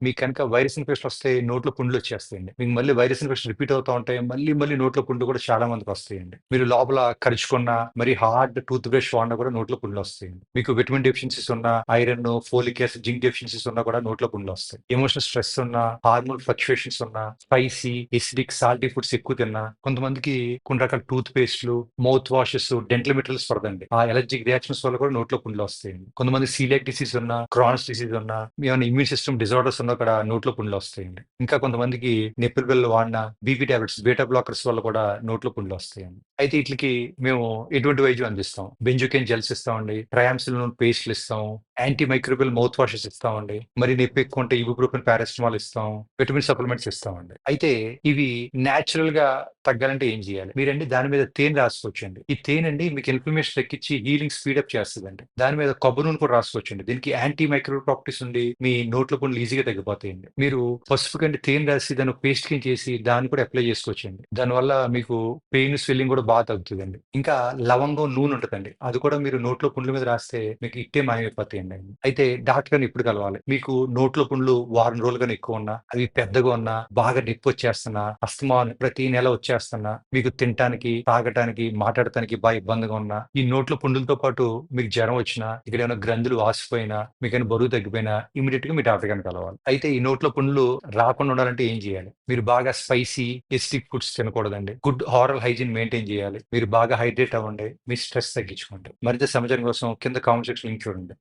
మీకు కనుక virus infection వస్తే నోట్లో పుండ్లొచ్చేస్తాయండి. మీకు మళ్ళీ వైరస్ ఇన్ఫెక్షన్ రిపీట్ అవుతా ఉంటాయి. మళ్ళీ నోట్లో పుండ్లు కూడా చాలా మందికొస్తాయండి. మీరు లోపల కరుచుకున్న, మరి హార్డ్ టూత్ బ్రష్ వాడినా కూడా నోట్లో పుండ్లొస్తాయండి. మీకు విటమిన్ డెఫిషియన్సీస్ ఉన్నా, iron, folic acid, zinc deficiencies ఉన్నా కూడా నోట్లో పుండ్లొస్తాయి. ఎమోషనల్ స్ట్రెస్ ఉన్నా, హార్మోన్ ఫ్లక్చుయేషన్స్ ఉన్నా, స్పైసీ, ఎసిడిక్, సాల్టీ ఫుడ్స్ ఎక్కువ తిన్నా, కొంతమందికి కొన్ని రకాల టూత్ పేస్ట్‌లు, మౌత్ వాషెస్, డెంటల్ మెటీరియల్స్ పడదండి. ఆ అలర్జిక్ రియాక్షన్స్ వల్ల కూడా నోట్లో పుండ్లొస్తాయండి. కొంతమంది సీలియాక్ డిసీజ్ ఉన్నా, క్రానిక్ డిసీజ్ ఉన్నా, ఏమైనా ఇమ్యూన్ సిస్టమ్ డిజార్డర్స్ ఉన్నా కూడా నోట్లో పుండ్లొస్తాయండి. ఇంకా కొంతమందికి నొప్పుల బిళ్ళలు వాడినా, బీపీ టాబ్లెట్స్, బీటా బ్లాకర్స్ వల్ల కూడా నోట్లో పుండ్లొస్తాయండి. అయితే ఈట్లికి మేము ఎటువంటి వైద్యం అందిస్తాం. బెంజోకేన్ జెల్స్ ఇస్తామండి. ట్రయాంసిలిన్ పేస్టులు ఇస్తాం. యాంటీ మైక్రోబియల్ మౌత్ వాషెస్ ఇస్తామండి. మరి నొప్పి ఎక్కువ ఉంటే ఇబుప్రోఫెన్, పారాసిటమాల్ ఇస్తాం. విటమిన్ సప్లిమెంట్స్ ఇస్తామండి. అయితే ఇవి నేచురల్‌గా తగ్గాలంటే ఏం చేయాలి? మీరండి దాని మీద తేనె రాసుకోవచ్చండి. ఈ తేనండి మీకు ఇన్‌ఫ్లమేషన్ తగ్గించి హీలింగ్ స్పీడప్ చేస్తదండి. దాని మీద కొబ్బరి నూనె కూడా రాసుకోవచ్చండి. దీనికి యాంటీ మైక్రోబియల్ ప్రాపర్టీస్ ఉండి మీ నోట్లో పుండ్లు ఈజీగా తగ్గిపోతాయండి. మీరు పసుపు కండి తేనె రాసి దాన్ని పేస్ట్ కింద చేసి దాన్ని కూడా అప్లై చేసుకోవచ్చండి. దానివల్ల మీకు పెయిన్, స్వెల్లింగ్ కూడా బాగా తగ్గుతదండి. ఇంకా లవంగం నూనె ఉంటదండి. అది కూడా మీరు నోట్లో పుండ్ల మీద రాస్తే మీకు ఇట్టే మాయమైపోతాయండి అవి. అయితే డాక్టర్ గారిని ఎప్పుడు కలవాలి? మీకు నోట్లో పుండ్లు వారం రోజులు గాని ఎక్కువ ఉన్నా, అవి పెద్దగా ఉన్నా, బాగా నొప్పొచ్చేస్తున్నా, అస్తమాను ప్రతి నెల వచ్చేస్తున్నా, మీకు తినటానికి, తాగటానికి, మాట్లాడటానికి ఇబ్బందిగా ఉన్నా, ఈ నోట్లో పుండులతో పాటు మీకు జ్వరం వచ్చినా, ఇక్కడేమైనా గ్రంథులు వాసిపోయినా, మీకేమైనా బరువు తగ్గిపోయినా ఇమ్మీడియేట్‌గా మీ డాక్టర్ గారిని కలవాలి. అయితే ఈ నోట్లో పుండ్లు రాకుండా ఉండాలంటే ఏం చేయాలి? మీరు బాగా స్పైసీ, ఎసిడిక్ ఫుడ్స్ తినకూడదండి. గుడ్ ఓరల్ హైజీన్ మెయింటైన్ చేయాలి. మీరు బాగా హైడ్రేట్ అవ్వండి. మీ స్ట్రెస్ తగ్గించుకోండి. మరింత సమాచారం కోసం కింద కామెంట్ సెక్షన్‌లో లింక్ చూడండి.